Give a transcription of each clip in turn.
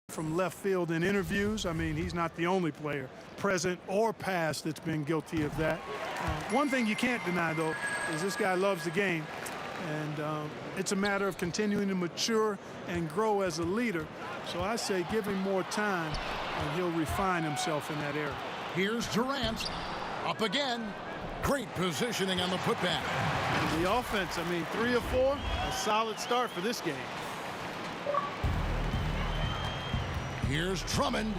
From left field in interviews. I mean, he's not the only player, present or past, that's been guilty of that. One thing you can't deny, though, is this guy loves the game. And it's a matter of continuing to mature and grow as a leader. So I say give him more time, and he'll refine himself in that area. Here's Durant. Up again. Great positioning on the putback. And the offense, I mean, 3 of 4, a solid start for this game. Here's Drummond.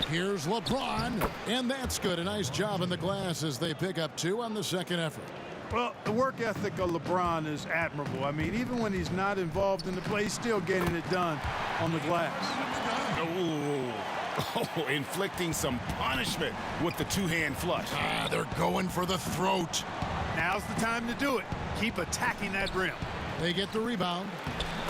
Here's LeBron. And that's good. A nice job in the glass as they pick up 2 on the second effort. Well, the work ethic of LeBron is admirable. I mean, even when he's not involved in the play, he's still getting it done on the glass. Oh, inflicting some punishment with the 2-hand flush. They're going for the throat. Now's the time to do it. Keep attacking that rim. They get the rebound.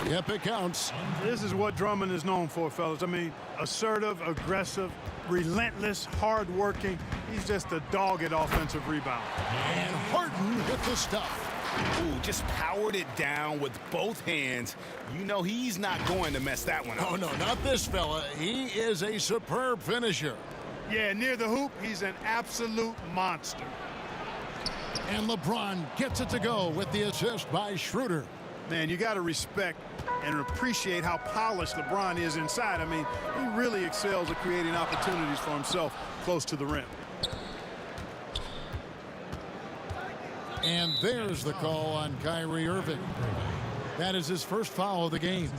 Yep, it counts. This is what Drummond is known for, fellas. I mean, assertive, aggressive, relentless, hard-working. He's just a dog at offensive rebound. And Harden hit the stuff. Ooh, just powered it down with both hands. You know he's not going to mess that one up. Oh, no, not this fella. He is a superb finisher. Yeah, near the hoop, he's an absolute monster. And LeBron gets it to go with the assist by Schroeder. Man, you got to respect and appreciate how polished LeBron is inside. I mean, he really excels at creating opportunities for himself close to the rim. And there's the call on Kyrie Irving. That is his first foul of the game.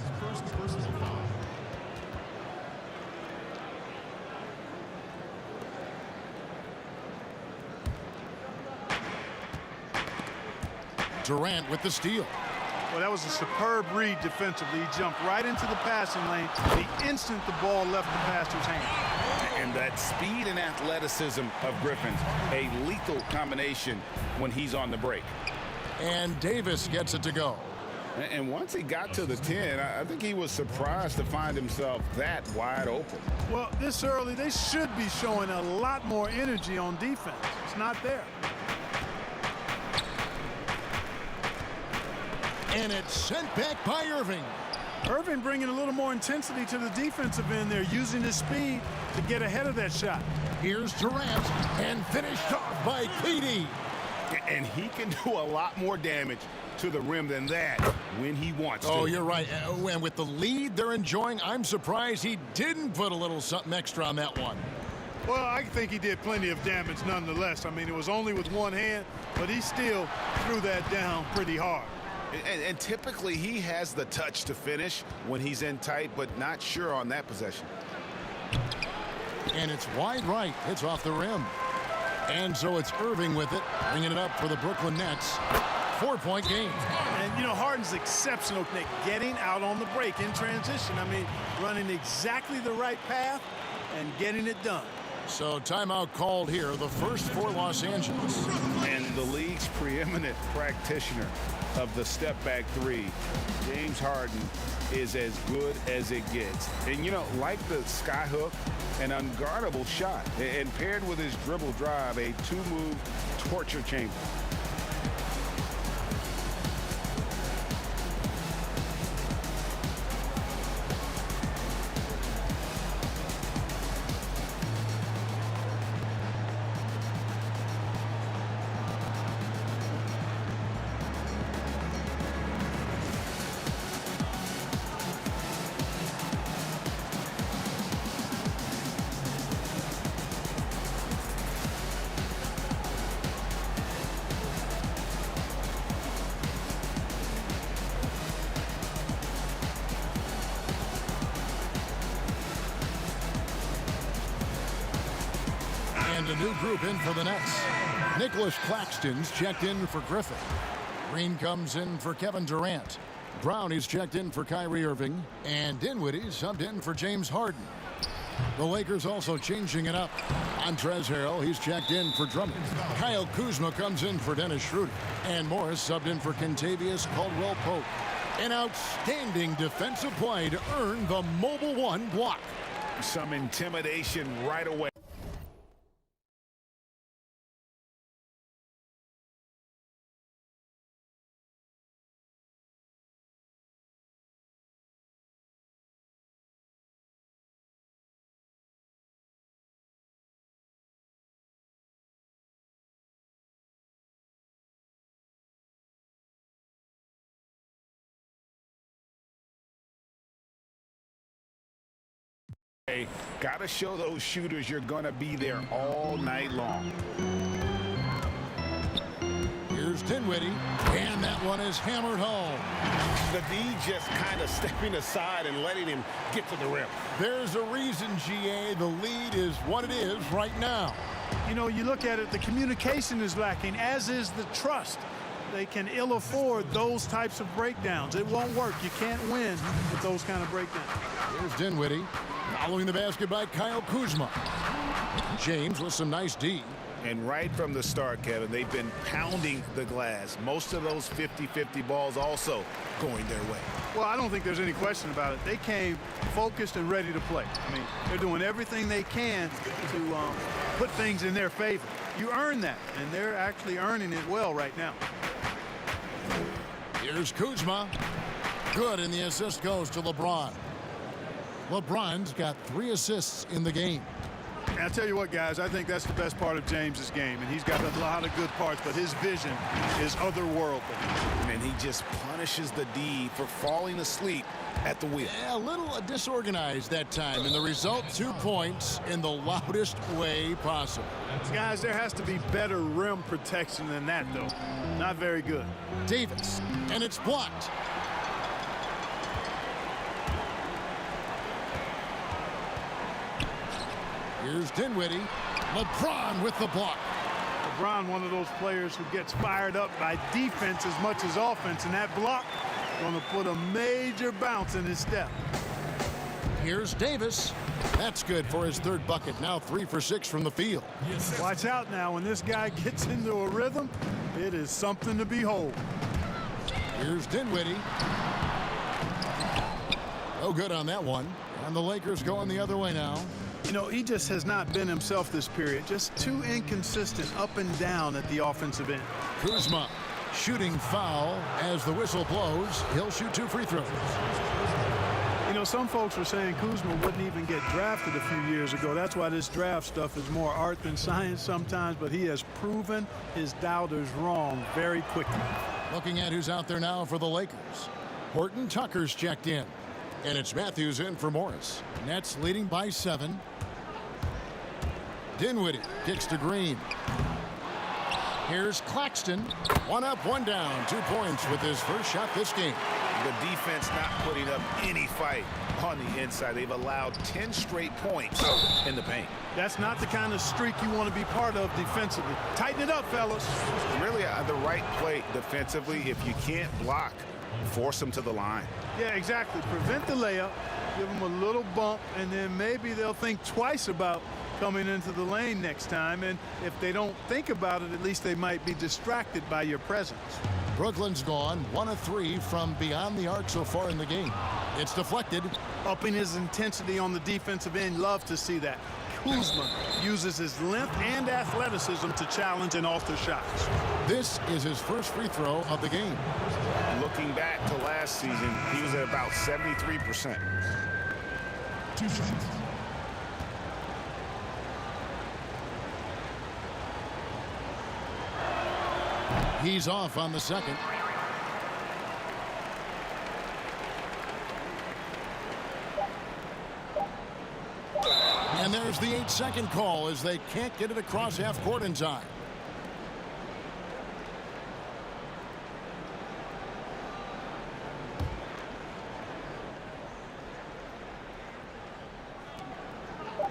Durant with the steal. Well, that was a superb read defensively. He jumped right into the passing lane the instant the ball left the passer's hand. And that speed and athleticism of Griffin's a lethal combination when he's on the break. And Davis gets it to go. And once he got to the 10, I think he was surprised to find himself that wide open. Well, this early, they should be showing a lot more energy on defense. It's not there. And it's sent back by Irving. Irving bringing a little more intensity to the defensive end there, using his speed to get ahead of that shot. Here's Durant, and finished off by KD. And he can do a lot more damage to the rim than that when he wants to. Oh, you're right. And with the lead they're enjoying, I'm surprised he didn't put a little something extra on that one. Well, I think he did plenty of damage nonetheless. I mean, it was only with one hand, but he still threw that down pretty hard. And typically he has the touch to finish when he's in tight, but not sure on that possession. And it's wide right. It's off the rim. And so it's Irving with it, bringing it up for the Brooklyn Nets. 4-point game. And, you know, Harden's exceptional at getting out on the break in transition. I mean, running exactly the right path and getting it done. So timeout called here, the first for Los Angeles. And the league's preeminent practitioner of the step-back 3, James Harden, is as good as it gets. And, you know, like the skyhook, an unguardable shot, and paired with his dribble drive, a 2-move torture chamber. And a new group in for the Nets. Nicholas Claxton's checked in for Griffin. Green comes in for Kevin Durant. Brown is checked in for Kyrie Irving. And Dinwiddie subbed in for James Harden. The Lakers also changing it up. Montrezl Harrell, he's checked in for Drummond. Kyle Kuzma comes in for Dennis Schroeder. And Morris subbed in for Kentavious Caldwell-Pope. An outstanding defensive play to earn the Mobile One block. Some intimidation right away. Got to show those shooters you're going to be there all night long. Here's Dinwiddie, and that one is hammered home. The D just kind of stepping aside and letting him get to the rim. There's a reason, GA, the lead is what it is right now. You know, you look at it, the communication is lacking, as is the trust. They can ill afford those types of breakdowns. It won't work. You can't win with those kind of breakdowns. Here's Dinwiddie, following the basket by Kyle Kuzma. James with some nice D. And right from the start, Kevin, they've been pounding the glass. Most of those 50-50 balls also going their way. Well, I don't think there's any question about it. They came focused and ready to play. I mean, they're doing everything they can to put things in their favor. You earn that, and they're actually earning it well right now. Here's Kuzma. Good, and the assist goes to LeBron. LeBron's got 3 assists in the game. And I'll tell you what, guys, I think that's the best part of James's game, and he's got a lot of good parts, but his vision is otherworldly. And he just punishes the D for falling asleep at the wheel. Yeah, a little disorganized that time, and the result, 2 points in the loudest way possible. Guys, there has to be better rim protection than that, though. Not very good. Davis, and it's blocked. Here's Dinwiddie. LeBron with the block. LeBron, one of those players who gets fired up by defense as much as offense, and that block going to put a major bounce in his step. Here's Davis. That's good for his 3rd bucket. Now 3 for 6 from the field. Watch out now. When this guy gets into a rhythm, it is something to behold. Here's Dinwiddie. No good on that one. And the Lakers going the other way now. You know, he just has not been himself this period. Just too inconsistent up and down at the offensive end. Kuzma shooting foul as the whistle blows. He'll shoot 2 free throws. You know, some folks were saying Kuzma wouldn't even get drafted a few years ago. That's why this draft stuff is more art than science sometimes, but he has proven his doubters wrong very quickly. Looking at who's out there now for the Lakers. Horton Tucker's checked in. And it's Matthews in for Morris. Nets leading by 7. Dinwiddie kicks to Green. Here's Claxton. 1 up, 1 down. 2 points with his first shot this game. The defense not putting up any fight on the inside. They've allowed 10 straight points in the paint. That's not the kind of streak you want to be part of defensively. Tighten it up, fellas. Really the right play defensively. If you can't block, force them to the line. Yeah, exactly. Prevent the layup, give them a little bump, and then maybe they'll think twice about coming into the lane next time. And if they don't think about it, at least they might be distracted by your presence. Brooklyn's gone 1 of 3 from beyond the arc so far in the game. It's deflected. Upping his intensity on the defensive end. Love to see that. Kuzma uses his length and athleticism to challenge and alter shots. This is his first free throw of the game. Looking back to last season, he was at about 73%. He's off on the second. And there's the 8-second call as they can't get it across half court in time.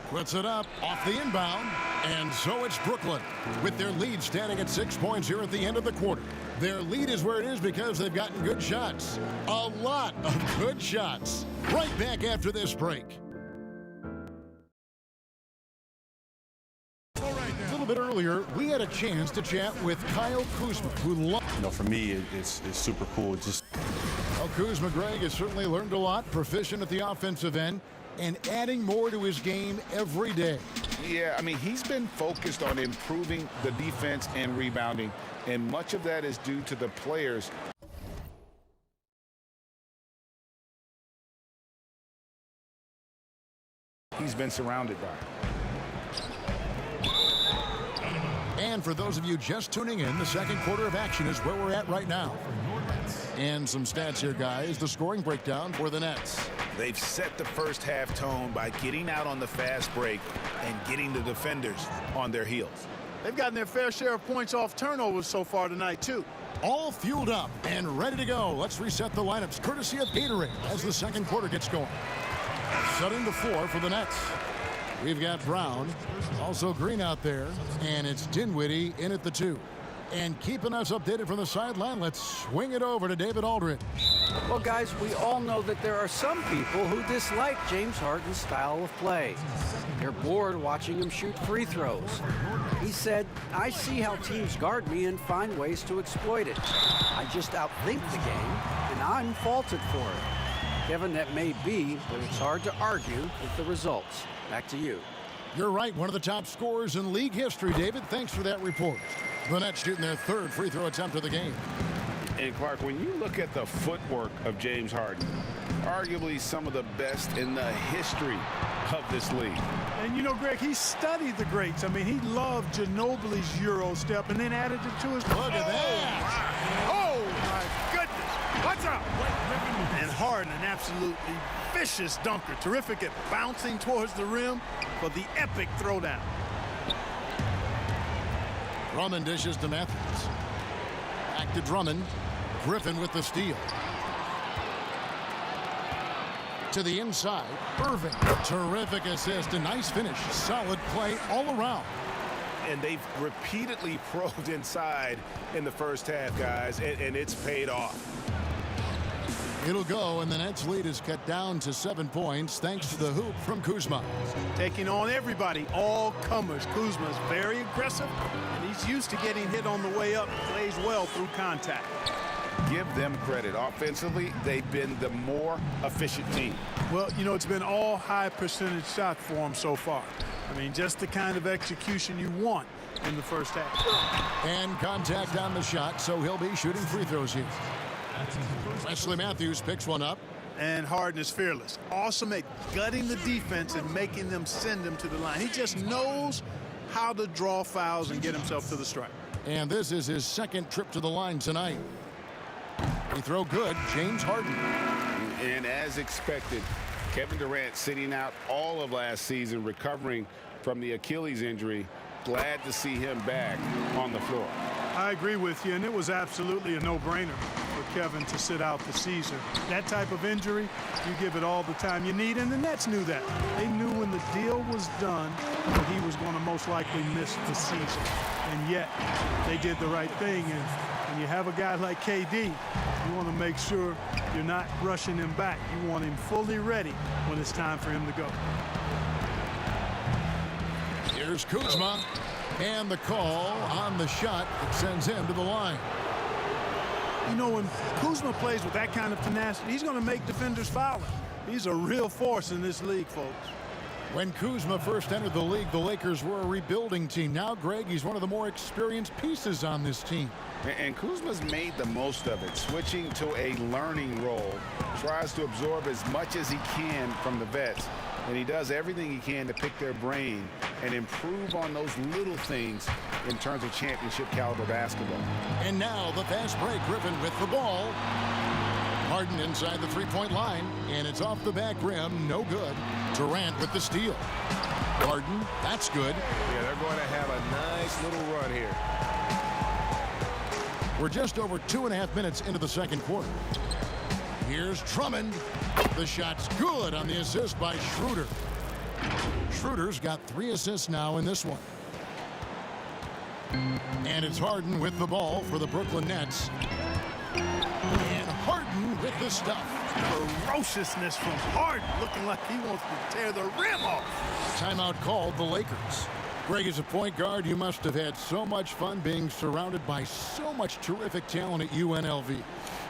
Puts it up off the inbound, and so it's Brooklyn with their lead standing at 6 points here at the end of the quarter. Their lead is where it is because they've gotten good shots. A lot of good shots. Right back after this break. A little bit earlier, we had a chance to chat with Kyle Kuzma, who for me, it's super cool. Well, Kuzma, Greg, has certainly learned a lot, proficient at the offensive end, and adding more to his game every day. Yeah, I mean, he's been focused on improving the defense and rebounding, and much of that is due to the players he's been surrounded by. And for those of you just tuning in, the second quarter of action is where we're at right now. And some stats here, guys. The scoring breakdown for the Nets. They've set the first half tone by getting out on the fast break and getting the defenders on their heels. They've gotten their fair share of points off turnovers so far tonight, too. All fueled up and ready to go. Let's reset the lineups courtesy of Gatorade as the second quarter gets going. Setting the floor for the Nets. We've got Brown, also Green out there, and it's Dinwiddie in at the 2. And keeping us updated from the sideline, let's swing it over to David Aldridge. Well, guys, we all know that there are some people who dislike James Harden's style of play. They're bored watching him shoot free throws. He said, "I see how teams guard me and find ways to exploit it. I just outthink the game, and I'm faulted for it." Kevin, that may be, but it's hard to argue with the results. Back to you. You're right, one of the top scorers in league history, David. Thanks for that report. The Nets shooting their third free throw attempt of the game. And Clark, when you look at the footwork of James Harden, arguably some of the best in the history of this league. And you know, Greg, he studied the greats. I mean, he loved Ginobili's Euro step and then added it to his. Look at that. Oh, my goodness. What's up? And Harden, an absolutely vicious dunker. Terrific at bouncing towards the rim for the epic throwdown. Drummond dishes to Matthews. Back to Drummond. Griffin with the steal. To the inside. Irving. Terrific assist. A nice finish. Solid play all around. And they've repeatedly probed inside in the first half, guys, and it's paid off. It'll go, and the Nets lead is cut down to 7 points thanks to the hoop from Kuzma. Taking on everybody, all comers. Kuzma's very aggressive, and he's used to getting hit on the way up. Plays well through contact. Give them credit. Offensively, they've been the more efficient team. Well, you know, it's been all high percentage shots for him so far. I mean, just the kind of execution you want in the first half. And contact on the shot, so he'll be shooting free throws here. Wesley Matthews picks one up. And Harden is fearless. Awesome at gutting the defense and making them send him to the line. He just knows how to draw fouls and get himself to the stripe. And this is his second trip to the line tonight. Free throw good, James Harden. And as expected, Kevin Durant sitting out all of last season, recovering from the Achilles injury. Glad to see him back on the floor. I agree with you, and it was absolutely a no-brainer for Kevin to sit out the season. That type of injury, you give it all the time you need, and the Nets knew that. They knew when the deal was done that he was going to most likely miss the season. And yet, they did the right thing, and when you have a guy like KD, you want to make sure you're not rushing him back. You want him fully ready when it's time for him to go. Here's Kuzma. And the call on the shot that sends him to the line. You know, when Kuzma plays with that kind of tenacity, he's going to make defenders foul him. He's a real force in this league, folks. When Kuzma first entered the league, the Lakers were a rebuilding team. Now, Greg, he's one of the more experienced pieces on this team. And Kuzma's made the most of it, switching to a learning role. Tries to absorb as much as he can from the vets. And he does everything he can to pick their brain and improve on those little things in terms of championship caliber basketball. And now the fast break. Griffin with the ball. Harden inside the three-point line, and it's off the back rim. No good. Durant with the steal. Harden, that's good. Yeah, they're going to have a nice little run here. We're just over 2.5 minutes into the second quarter. Here's Drummond. The shot's good on the assist by Schroeder. Schroeder's got 3 assists now in this one. And it's Harden with the ball for the Brooklyn Nets. And Harden with the stuff. Ferociousness from Harden, looking like he wants to tear the rim off. Timeout called the Lakers. Greg, as a point guard, you must have had so much fun being surrounded by so much terrific talent at UNLV.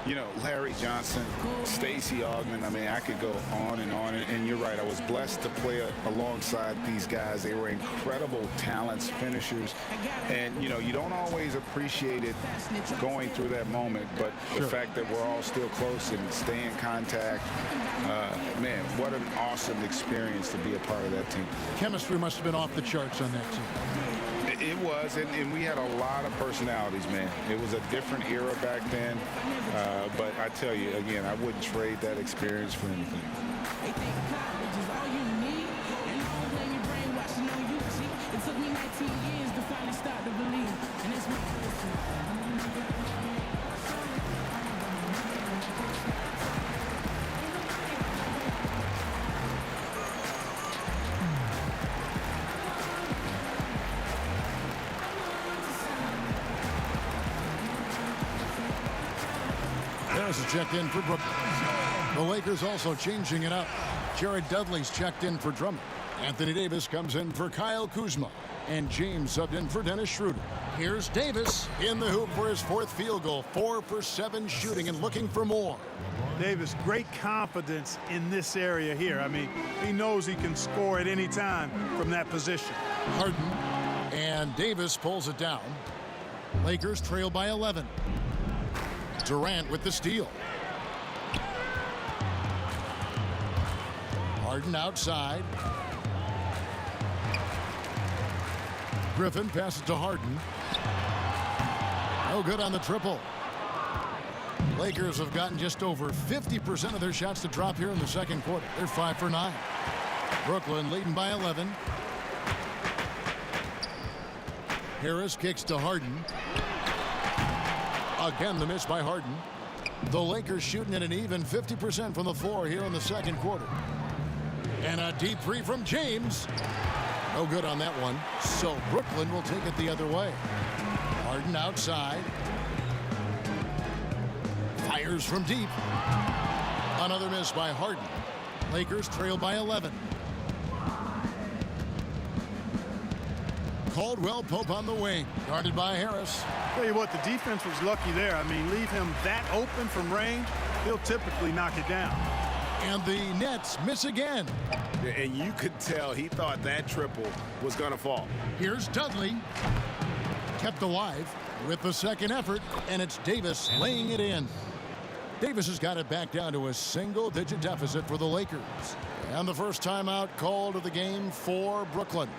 You know, Larry Johnson, Stacey Augmon, I mean, I could go on. And you're right, I was blessed to play alongside these guys. They were incredible talents, finishers. And, you know, you don't always appreciate it going through that moment, but the fact that we're all still close and stay in contact, man, what an awesome experience to be a part of that team. Chemistry must have been off the charts on that team. It It was, and we had a lot of personalities, man. It was a different era back then. But I tell you, again, I wouldn't trade that experience for anything. They think college is all you need, and all the way your brainwashing on you. See, it took me 19 years to finally start to believe, and it's my Harris is checked in for Brooklyn. The Lakers also changing it up. Jared Dudley's checked in for Drummond. Anthony Davis comes in for Kyle Kuzma. And James subbed in for Dennis Schroeder. Here's Davis in the hoop for his fourth field goal. 4 for 7 shooting and looking for more. Davis, great confidence in this area here. I mean, he knows he can score at any time from that position. Harden and Davis pulls it down. Lakers trail by 11. Durant with the steal. Harden outside. Griffin passes to Harden. No good on the triple. Lakers have gotten just over 50% of their shots to drop here in the second quarter. They're 5 for 9. Brooklyn leading by 11. Harris kicks to Harden. Again, the miss by Harden. The Lakers shooting at an even 50% from the floor here in the second quarter. And a deep three from James. No good on that one. So Brooklyn will take it the other way. Harden outside. Fires from deep. Another miss by Harden. Lakers trail by 11. Caldwell Pope on the wing, guarded by Harris. Tell you what, the defense was lucky there. I mean, leave him that open from range, he'll typically knock it down. And the Nets miss again. And you could tell he thought that triple was going to fall. Here's Dudley. Kept alive with the second effort, and it's Davis laying it in. Davis has got it back down to a single-digit deficit for the Lakers. And the first timeout called of the game for Brooklyn.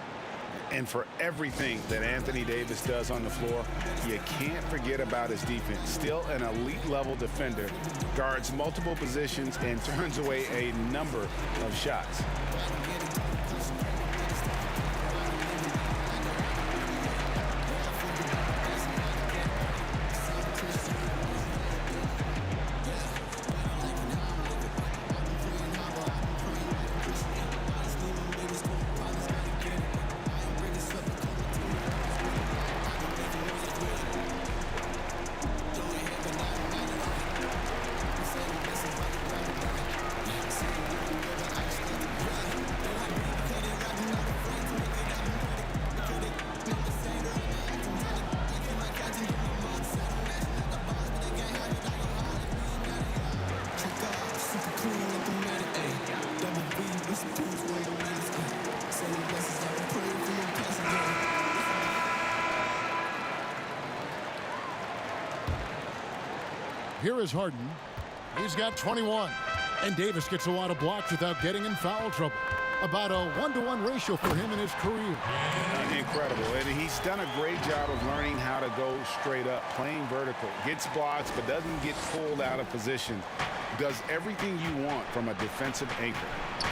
And for everything that Anthony Davis does on the floor, you can't forget about his defense. Still an elite level defender, guards multiple positions and turns away a number of shots. Here is Harden. He's got 21. And Davis gets a lot of blocks without getting in foul trouble. About a 1-to-1 ratio for him in his career. Incredible. And he's done a great job of learning how to go straight up, playing vertical. Gets blocks, but doesn't get pulled out of position. Does everything you want from a defensive anchor.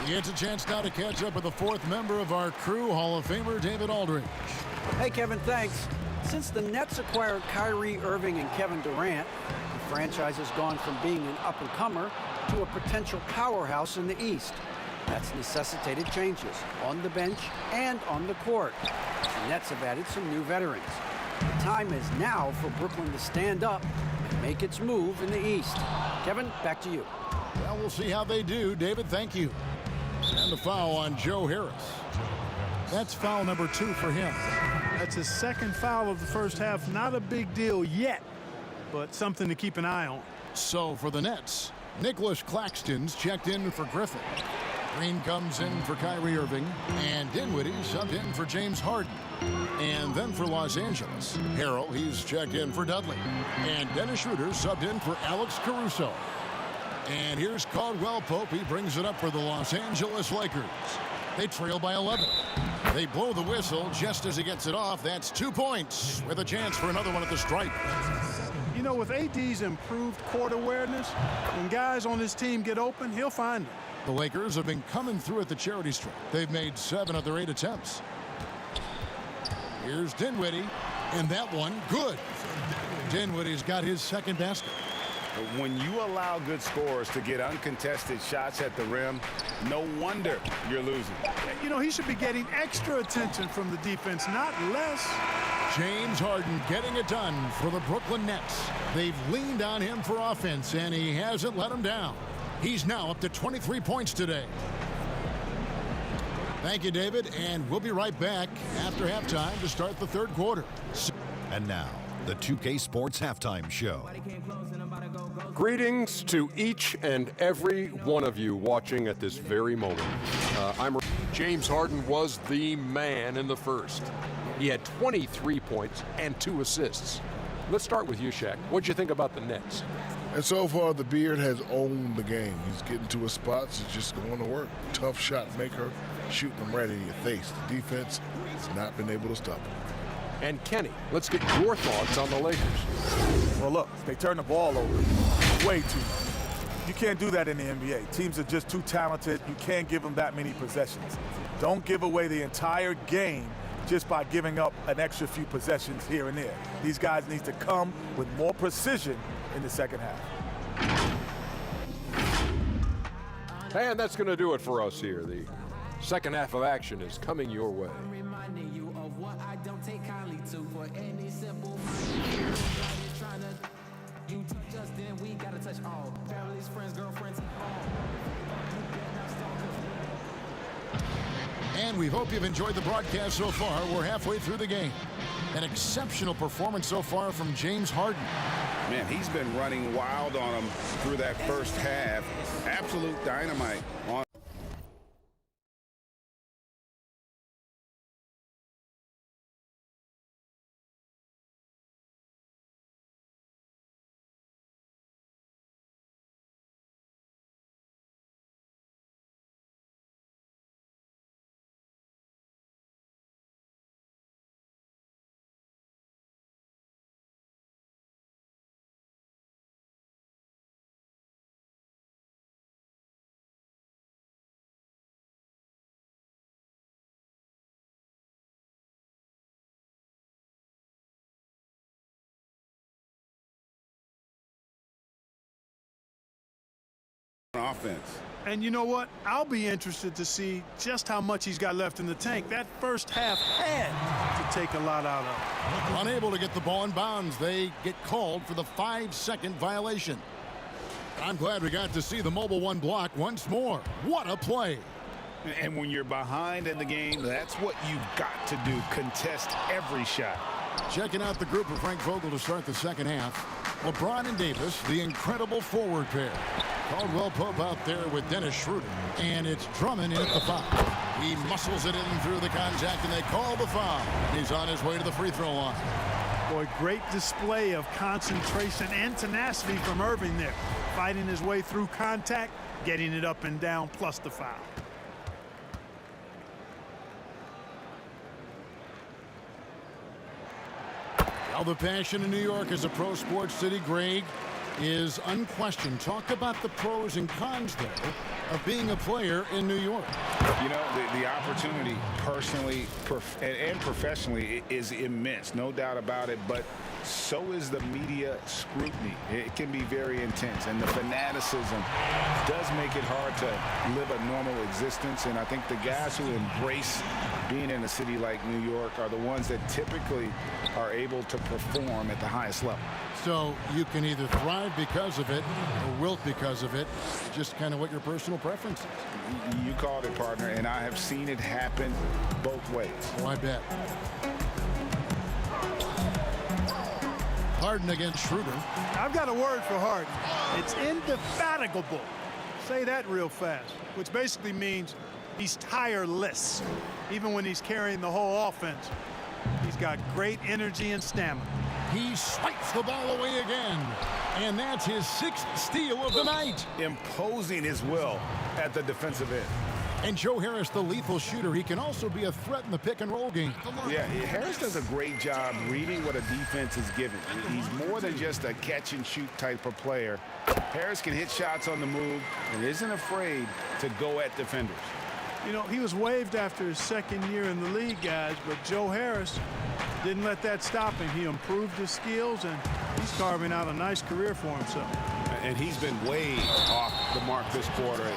He gets a chance now to catch up with the fourth member of our crew, Hall of Famer David Aldridge. Hey, Kevin, thanks. Since the Nets acquired Kyrie Irving and Kevin Durant, the franchise has gone from being an up-and-comer to a potential powerhouse in the East. That's necessitated changes on the bench and on the court. The Nets have added some new veterans. The time is now for Brooklyn to stand up and make its move in the East. Kevin, back to you. Well, we'll see how they do. David, thank you. And the foul on Joe Harris. That's foul number 2 for him. That's his second foul of the first half. Not a big deal yet, but something to keep an eye on. So for the Nets, Nicholas Claxton's checked in for Griffin. Green comes in for Kyrie Irving, and Dinwiddie subbed in for James Harden. And then for Los Angeles, Harrell, he's checked in for Dudley. And Dennis Schroeder subbed in for Alex Caruso. And here's Caldwell Pope. He brings it up for the Los Angeles Lakers. They trail by 11. They blow the whistle just as he gets it off. That's 2 points with a chance for another one at the stripe. You know, with AD's improved court awareness, when guys on his team get open, he'll find them. The Lakers have been coming through at the charity stripe. They've made 7 of their 8 attempts. Here's Dinwiddie, and that one good. Dinwiddie's got his second basket. When you allow good scorers to get uncontested shots at the rim, no wonder you're losing. You know, he should be getting extra attention from the defense, not less. James Harden getting it done for the Brooklyn Nets. They've leaned on him for offense, and he hasn't let them down. He's now up to 23 points today. Thank you, David, and we'll be right back after halftime to start the third quarter. And now, the 2K Sports Halftime Show. Greetings to each and every one of you watching at this very moment. James Harden was the man in the first. He had 23 points and 2 assists. Let's start with you, Shaq. What'd you think about the Nets? And so far, the Beard has owned the game. He's getting to his spots. He's just going to work. Tough shot maker, shooting them right in your face. The defense has not been able to stop him. And Kenny, let's get your thoughts on the Lakers. Well, look, they turn the ball over way too much. You can't do that in the NBA. Teams are just too talented. You can't give them that many possessions. Don't give away the entire game just by giving up an extra few possessions here and there. These guys need to come with more precision in the second half. And that's going to do it for us here. The second half of action is coming your way. And we hope you've enjoyed the broadcast so far. We're halfway through the game. An exceptional performance so far from James Harden. Man, he's been running wild on him through that first half. Absolute dynamite on. Offense. And you know what? I'll be interested to see just how much he's got left in the tank. That first half had to take a lot out of. Unable to get the ball in bounds, they get called for the 5-second violation. I'm glad we got to see the Mobile One block once more. What a play. And when you're behind in the game, that's what you've got to do. Contest every shot. Checking out the group of Frank Vogel to start the second half. LeBron and Davis, the incredible forward pair. Caldwell Pope out there with Dennis Schroeder. And it's Drummond in at the foul. He muscles it in through the contact, and they call the foul. He's on his way to the free throw line. Boy, great display of concentration and tenacity from Irving there. Fighting his way through contact, getting it up and down, plus the foul. Now the passion in New York as a pro sports city, Greg, is unquestioned. Talk about the pros and cons, though, of being a player in New York. You know, the opportunity personally and professionally is immense, no doubt about it, but so is the media scrutiny. It can be very intense, and the fanaticism does make it hard to live a normal existence, and I think the guys who embrace being in a city like New York are the ones that typically are able to perform at the highest level. So you can either thrive because of it or wilt because of it. Just kind of what your personal preference is. You called it, partner, and I have seen it happen both ways. Oh, I bet. Harden against Schroeder. I've got a word for Harden. It's indefatigable. Say that real fast, which basically means he's tireless. Even when he's carrying the whole offense, he's got great energy and stamina. He swipes the ball away again. And that's his 6th steal of the night. Imposing his will at the defensive end. And Joe Harris, the lethal shooter, he can also be a threat in the pick-and-roll game. Yeah, Harris does a great job reading what a defense is giving. He's more than just a catch-and-shoot type of player. Harris can hit shots on the move and isn't afraid to go at defenders. You know, he was waived after his second year in the league, guys, but Joe Harris didn't let that stop him. He improved his skills, and he's carving out a nice career for himself. And he's been way off the mark this quarter.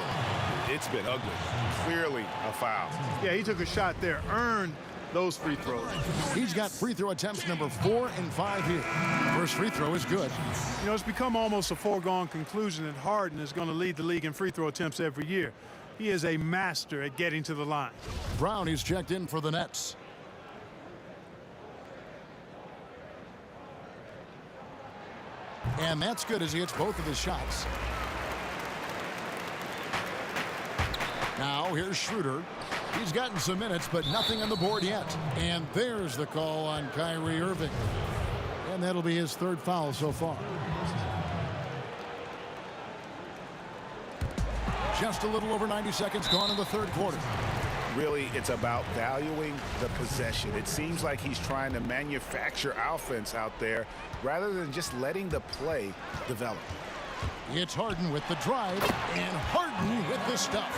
It's been ugly. Clearly a foul. Yeah, he took a shot there, earned those free throws. He's got free throw attempts number 4 and 5 here. First free throw is good. You know, it's become almost a foregone conclusion that Harden is going to lead the league in free throw attempts every year. He is a master at getting to the line. Brown is checked in for the Nets. And that's good as he hits both of his shots. Now here's Schroeder. He's gotten some minutes, but nothing on the board yet. And there's the call on Kyrie Irving. And that'll be his 3rd foul so far. Just a little over 90 seconds gone in the 3rd quarter. Really, it's about valuing the possession. It seems like he's trying to manufacture offense out there rather than just letting the play develop. It's Harden with the drive, and Harden with the stuff.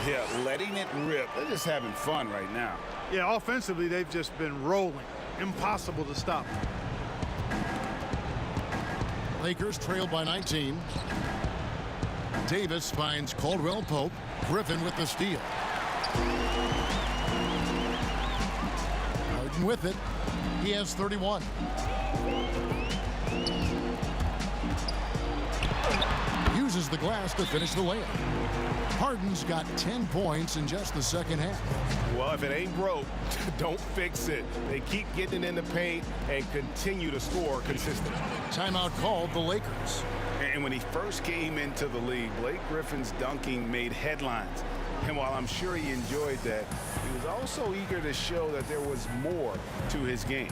Yeah, letting it rip. They're just having fun right now. Yeah, offensively, they've just been rolling. Impossible to stop. Lakers trailed by 19. Davis finds Caldwell Pope. Griffin with the steal. Harden with it. He has 31. Uses the glass to finish the layup. Harden's got 10 points in just the second half. Well, if it ain't broke, don't fix it. They keep getting in the paint and continue to score consistently. Timeout called the Lakers. And when he first came into the league, Blake Griffin's dunking made headlines. And while I'm sure he enjoyed that, he was also eager to show that there was more to his game.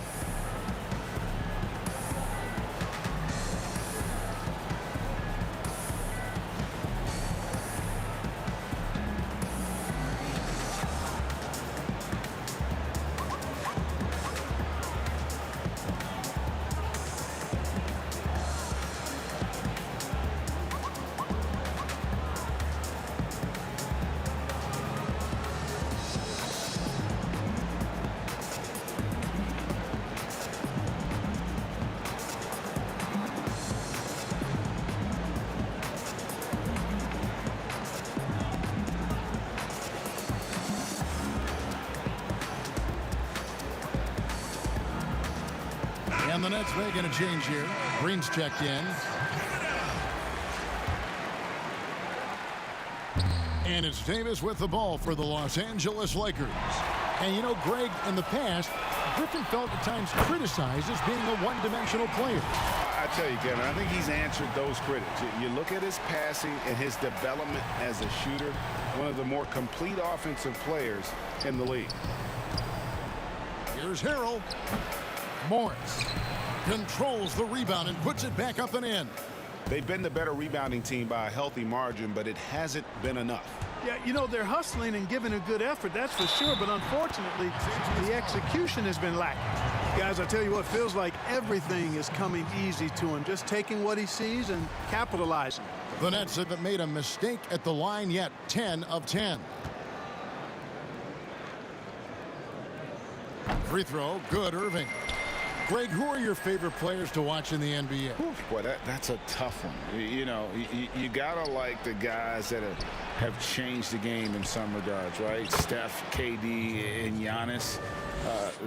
And the Nets making a change here. Green's checked in. And it's Davis with the ball for the Los Angeles Lakers. And you know, Greg, in the past, Griffin felt at times criticized as being a one-dimensional player. I tell you, Kevin, I think he's answered those critics. You look at his passing and his development as a shooter, one of the more complete offensive players in the league. Here's Harrell. Morris controls the rebound and puts it back up and in. They've been the better rebounding team by a healthy margin, but it hasn't been enough. Yeah, you know, they're hustling and giving a good effort, that's for sure, but unfortunately, the execution has been lacking. Guys, I tell you what, feels like everything is coming easy to him, just taking what he sees and capitalizing. The Nets haven't made a mistake at the line yet, 10 of 10. Free throw, good, Irving. Greg, who are your favorite players to watch in the NBA? Boy, that's a tough one. You know, you gotta like the guys that have changed the game in some regards, right? Steph, KD, and Giannis.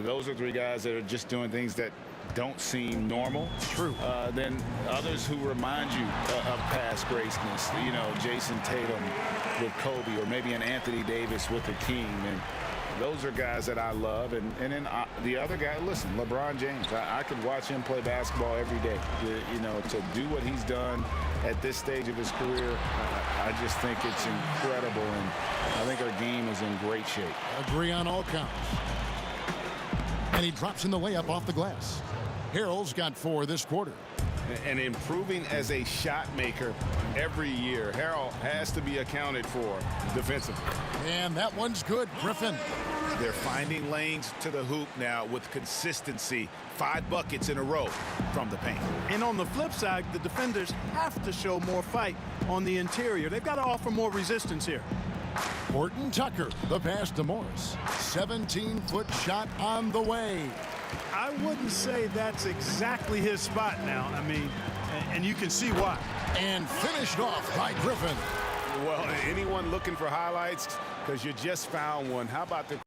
Those are 3 guys that are just doing things that don't seem normal. True. Then others who remind you of past greatness. You know, Jason Tatum with Kobe, or maybe an Anthony Davis with the King. And those are guys that I love. And then the other guy, listen, LeBron James. I could watch him play basketball every day. You know, to do what he's done at this stage of his career, I just think it's incredible. And I think our game is in great shape. Agree on all counts. And he drops in the layup off the glass. Harrell's got 4 this quarter. and improving as a shot maker every year. Harrell has to be accounted for defensively. And that one's good, Griffin. They're finding lanes to the hoop now with consistency. 5 buckets in a row from the paint. And on the flip side, the defenders have to show more fight on the interior. They've got to offer more resistance here. Horton Tucker, the pass to Morris. 17-foot shot on the way. I wouldn't say that's exactly his spot now. I mean, and you can see why. And finished off by Griffin. Well, anyone looking for highlights? Because you just found one. How about the...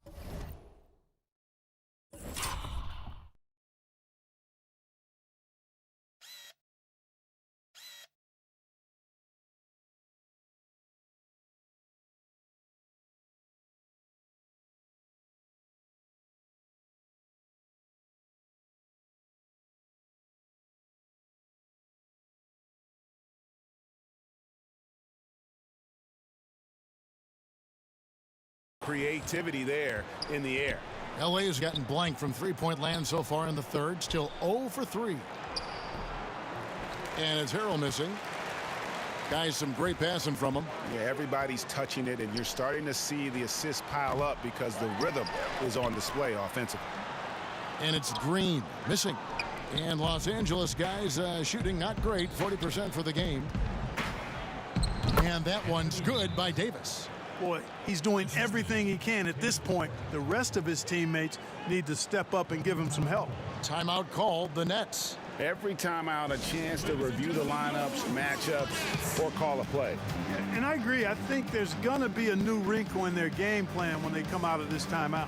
creativity there in the air. LA has gotten blank from three-point land so far in the third. Still 0 for 3. And it's Harrell missing. Guys, some great passing from him. Yeah, everybody's touching it, and you're starting to see the assists pile up because the rhythm is on display offensively. And it's Green missing. And Los Angeles guys shooting not great, 40% for the game. And that one's good by Davis. Boy, he's doing everything he can at this point. The rest of his teammates need to step up and give him some help. Timeout called the Nets. Every timeout, a chance to review the lineups, matchups, or call a play. And I agree. I think there's going to be a new wrinkle in their game plan when they come out of this timeout.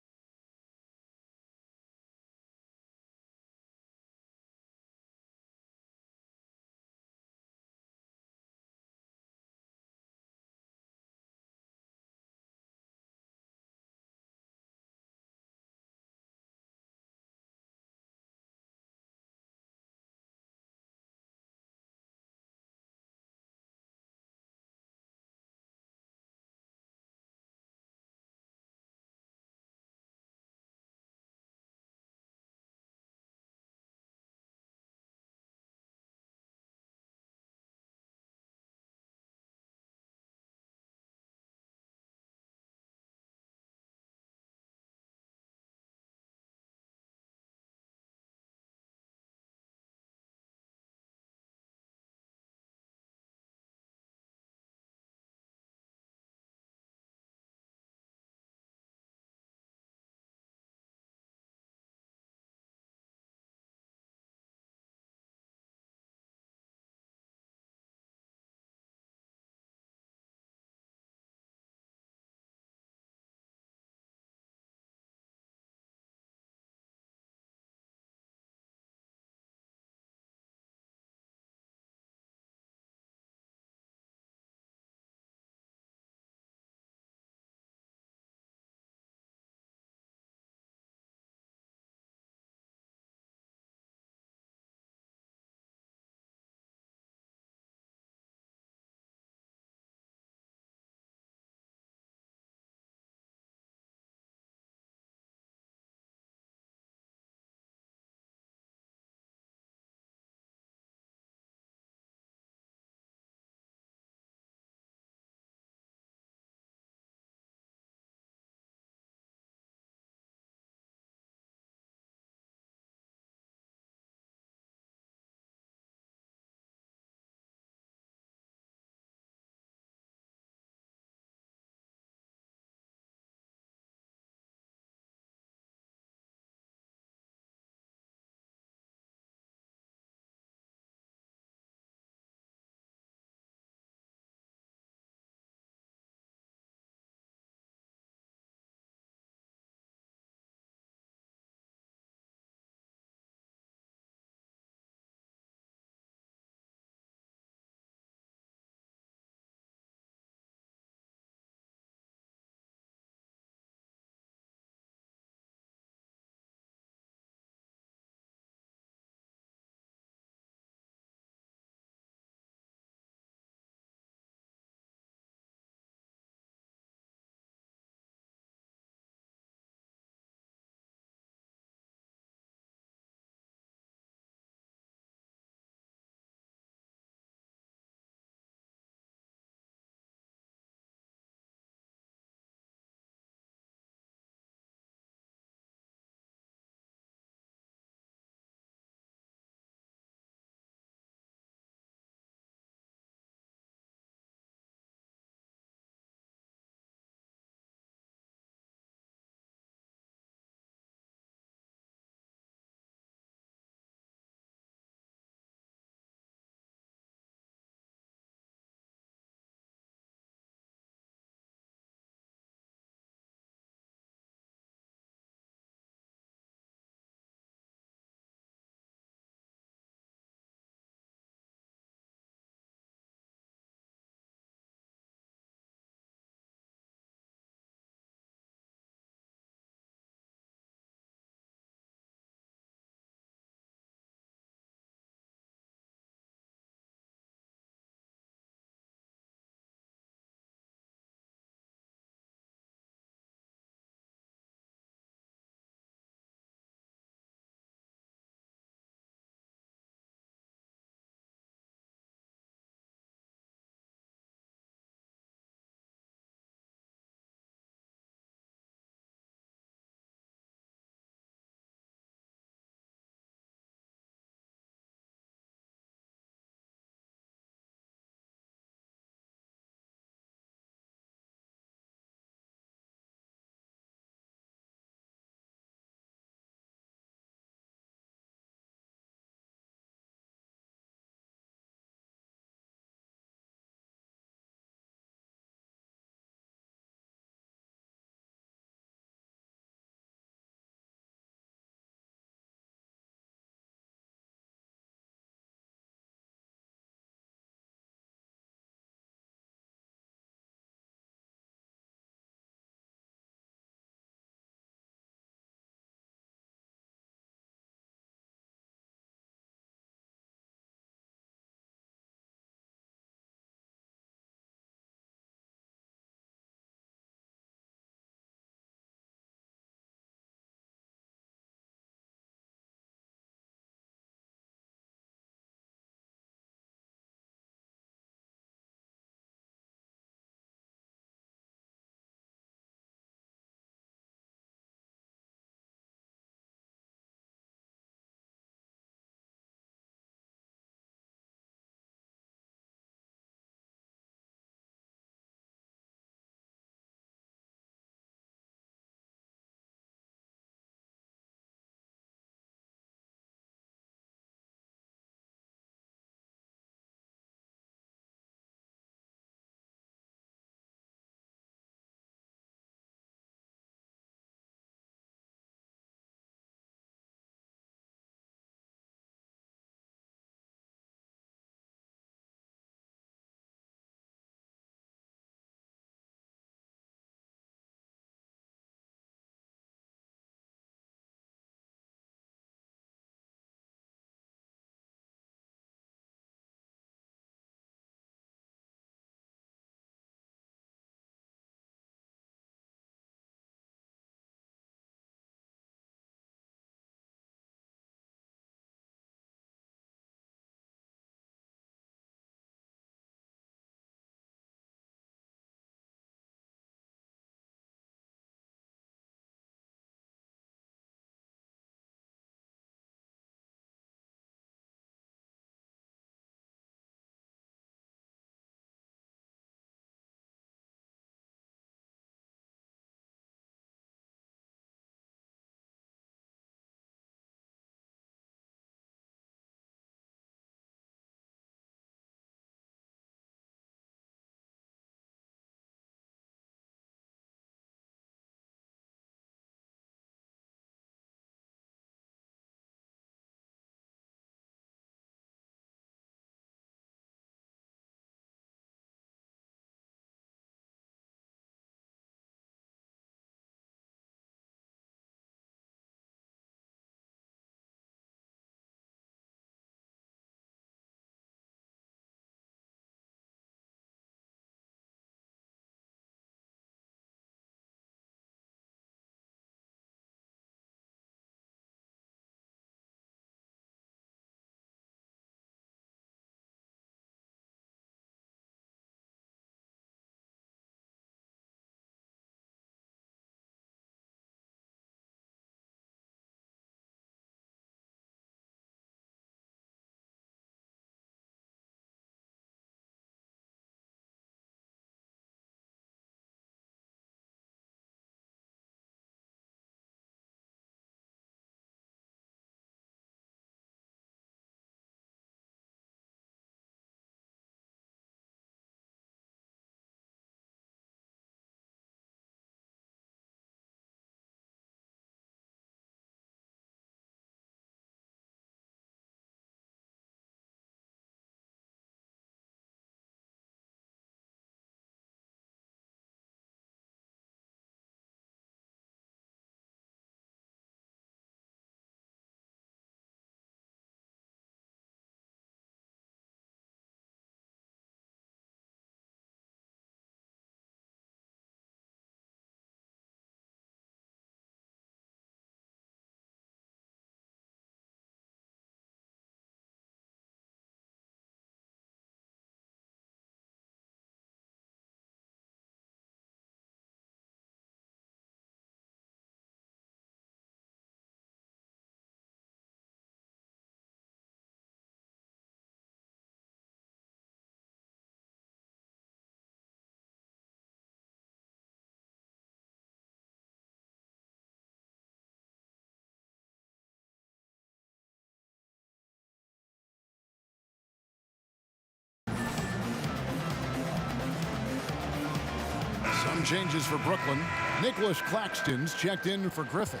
Some changes for Brooklyn. Nicholas Claxton's checked in for Griffin.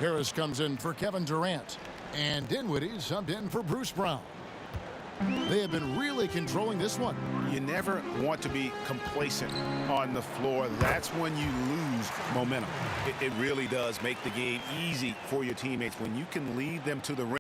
Harris comes in for Kevin Durant. And Dinwiddie subbed in for Bruce Brown. They have been really controlling this one. You never want to be complacent on the floor. That's when you lose momentum. It really does make the game easy for your teammates when you can lead them to the rim.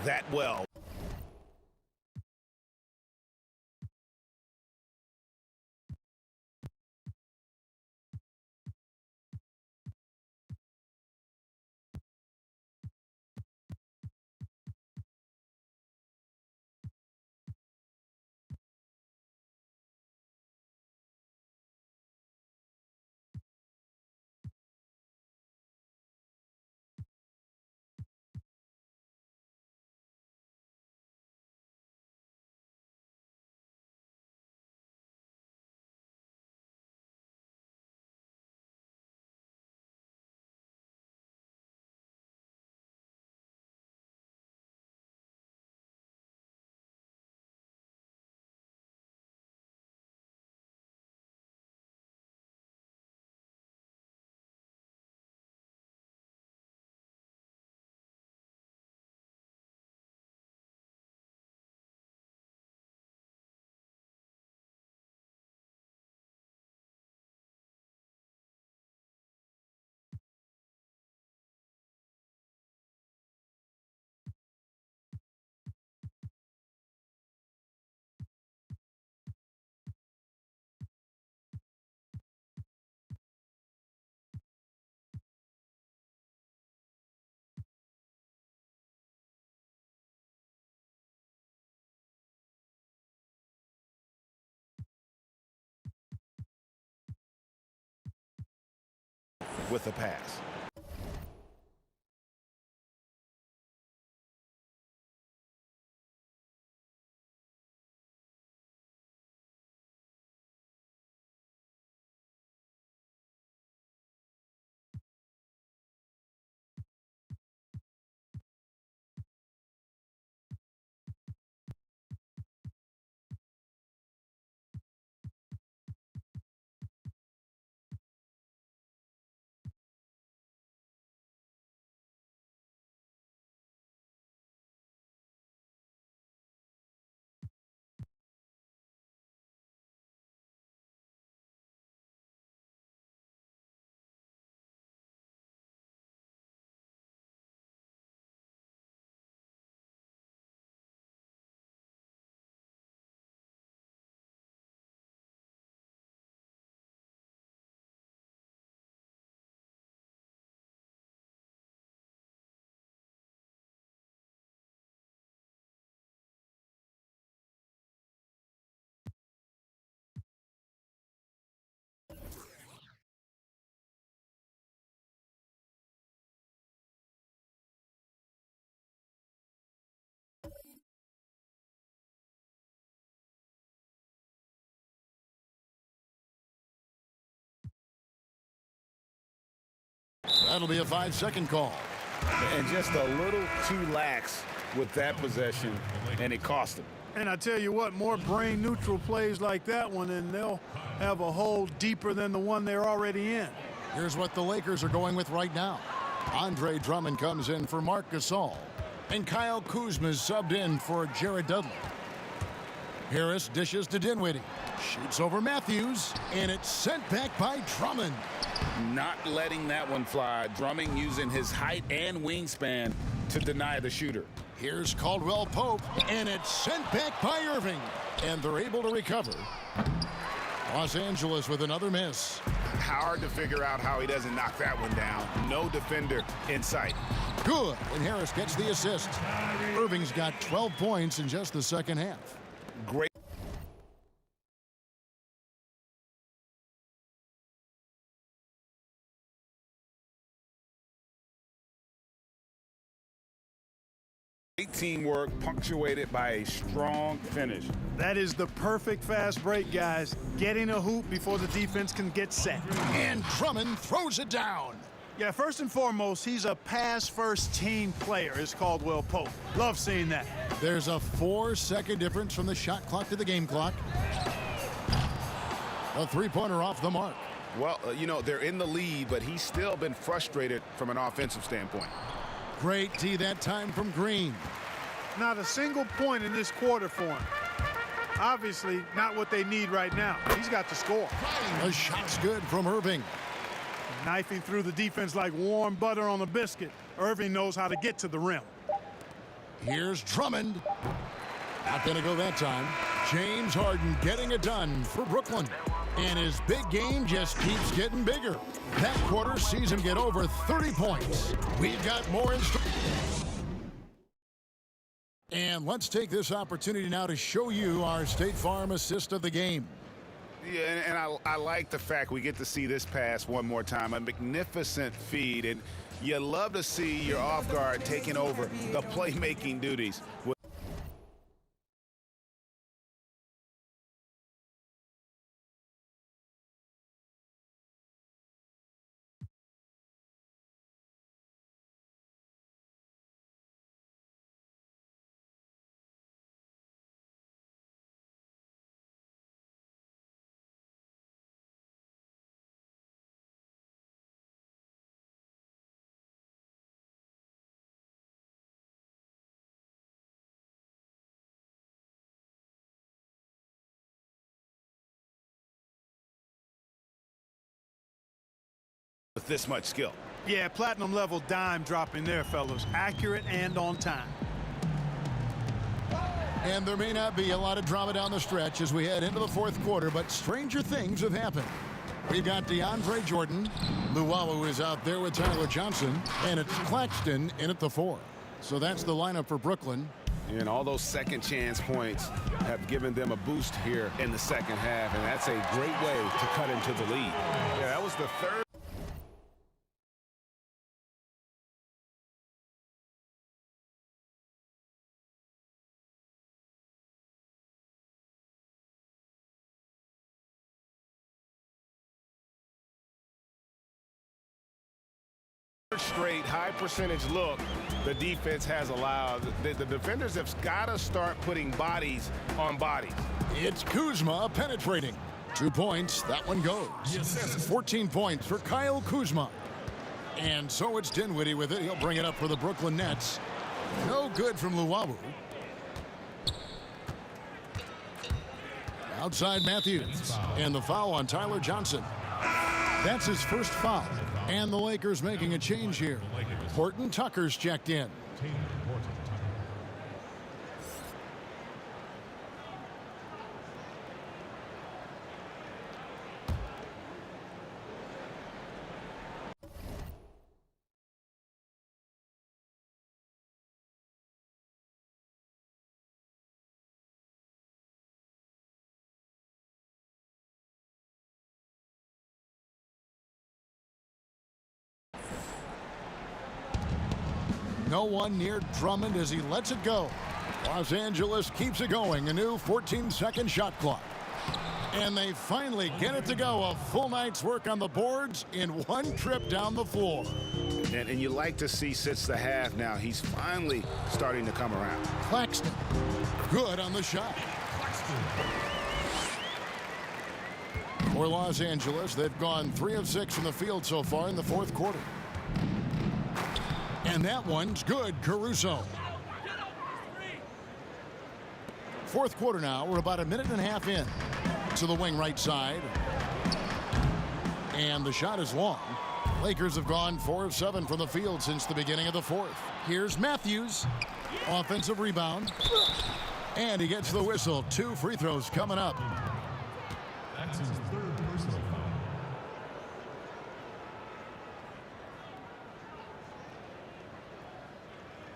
That well. With a pass. That'll be a 5-second call. And just a little too lax with that possession, and it cost him. And I tell you what, more brain-neutral plays like that one, and they'll have a hole deeper than the one they're already in. Here's what the Lakers are going with right now. Andre Drummond comes in for Marc Gasol. And Kyle Kuzma's subbed in for Jared Dudley. Harris dishes to Dinwiddie. Shoots over Matthews, and it's sent back by Drummond. Not letting that one fly. Drumming using his height and wingspan to deny the shooter. Here's Caldwell Pope, and it's sent back by Irving. And they're able to recover. Los Angeles with another miss. Hard to figure out how he doesn't knock that one down. No defender in sight. Good, and Harris gets the assist. Irving's got 12 points in just the second half. Great. Great teamwork punctuated by a strong finish. That is the perfect fast break, guys. Getting a hoop before the defense can get set. And Drummond throws it down. Yeah, first and foremost, he's a pass-first team player, is Caldwell Pope. Love seeing that. There's a 4-second difference from the shot clock to the game clock. A three-pointer off the mark. Well, you know, they're in the lead, but he's still been frustrated from an offensive standpoint. Great D that time from Green. Not a single point in this quarter for him. Obviously, not what they need right now. He's got to score. The shot's good from Irving. Knifing through the defense like warm butter on a biscuit. Irving knows how to get to the rim. Here's Drummond. Not going to go that time. James Harden getting it done for Brooklyn. And his big game just keeps getting bigger. That quarter sees him get over 30 points. We've got more in store. And let's take this opportunity now to show you our State Farm assist of the game. Yeah, and I like the fact we get to see this pass one more time. A magnificent feed, and you love to see your off guard taking over the playmaking duties. With this much skill. Yeah, platinum level dime dropping there, fellas. Accurate and on time. And there may not be a lot of drama down the stretch as we head into the fourth quarter, but stranger things have happened. We've got DeAndre Jordan. Luwawu is out there with Tyler Johnson, and it's Claxton in at the 4. So that's the lineup for Brooklyn. And all those second chance points have given them a boost here in the second half, and that's a great way to cut into the lead. Yeah, that was the third. Straight high percentage look the defense has allowed. The defenders have got to start putting bodies on bodies. It's Kuzma penetrating. 2 points. That one goes. 14 points for Kyle Kuzma. And so it's Dinwiddie with it. He'll bring it up for the Brooklyn Nets. No good from Luwawu. Outside Matthews. And the foul on Tyler Johnson. That's his first foul. And the Lakers making a change here. Horton Tucker's checked in. No one near Drummond as he lets it go. Los Angeles keeps it going. A new 14-second shot clock. And they finally get it to go. A full night's work on the boards in one trip down the floor. And you like to see since the half now, he's finally starting to come around. Claxton. Good on the shot. For Los Angeles, they've gone 3 of 6 from the field so far in the fourth quarter. And that one's good, Caruso. Fourth quarter now. We're about a minute and a half in. To the wing right side. And the shot is long. Lakers have gone 4 of 7 from the field since the beginning of the fourth. Here's Matthews. Offensive rebound. And he gets the whistle. 2 free throws coming up. That's his 3rd personal foul.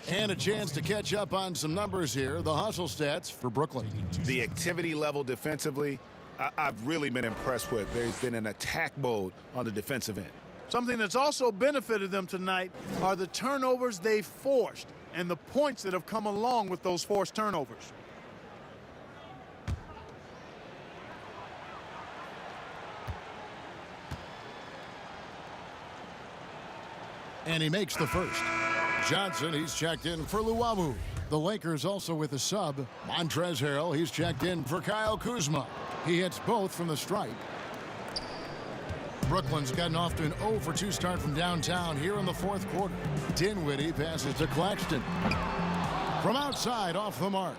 And a chance to catch up on some numbers here. The hustle stats for Brooklyn. The activity level defensively, I've really been impressed with. There's been an attack mode on the defensive end. Something that's also benefited them tonight are the turnovers they've forced and the points that have come along with those forced turnovers. And he makes the first. Johnson, he's checked in for Luwawu. The Lakers also with a sub. Montrezl Harrell, he's checked in for Kyle Kuzma. He hits both from the stripe. Brooklyn's gotten off to an 0 for 2 start from downtown here in the fourth quarter. Dinwiddie passes to Claxton. From outside, off the mark.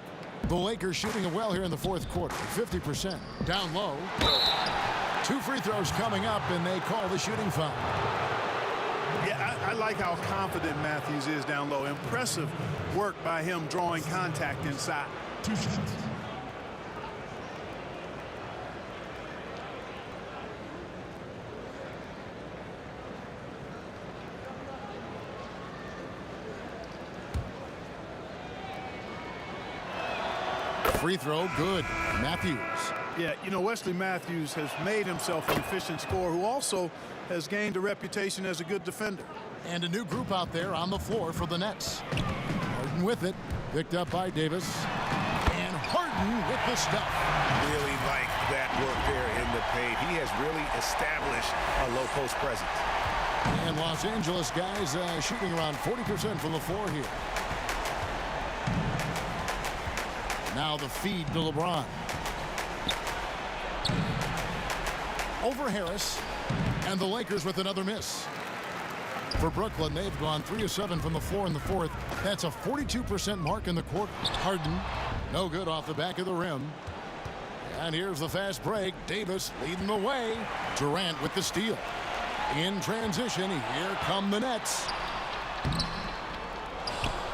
The Lakers shooting it well here in the fourth quarter, 50%. Down low. 2 free throws coming up, and they call the shooting foul. Yeah, I like how confident Matthews is down low. Impressive work by him drawing contact inside. 2 shots. Free throw, good. Matthews. Yeah, you know, Wesley Matthews has made himself an efficient scorer who also has gained a reputation as a good defender. And a new group out there on the floor for the Nets. Harden with it. Picked up by Davis. And Harden with the stuff. Really like that work there in the paint. He has really established a low post presence. And Los Angeles guys shooting around 40% from the floor here. Now the feed to LeBron. Over Harris. And the Lakers with another miss. For Brooklyn, they've gone 3 of 7 from the floor in the fourth. That's a 42% mark in the quarter. Harden, no good off the back of the rim. And here's the fast break. Davis leading the way. Durant with the steal. In transition, here come the Nets.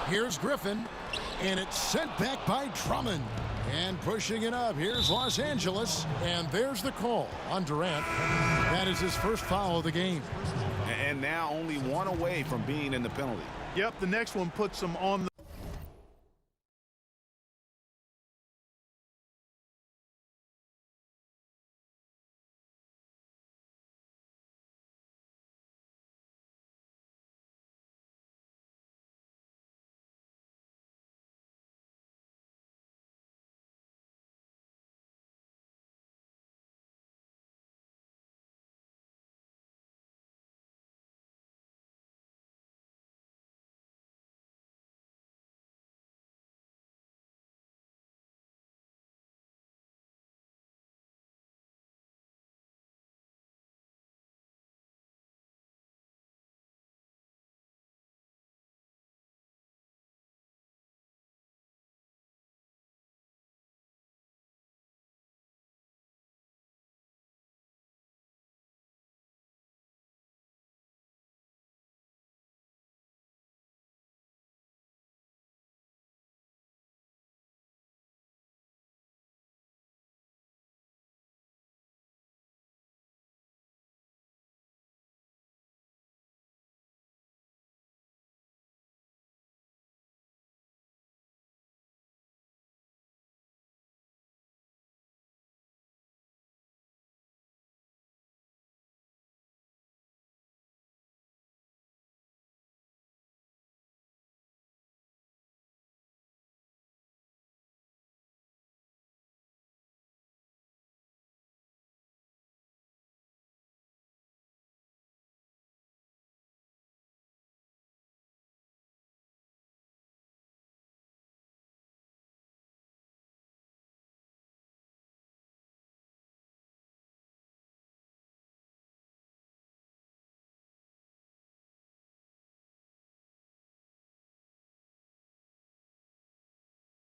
Here's Griffin. And it's sent back by Drummond. And pushing it up, here's Los Angeles. And there's the call on Durant. That is his first foul of the game. And now only 1 away from being in the penalty. Yep, the next one puts them on the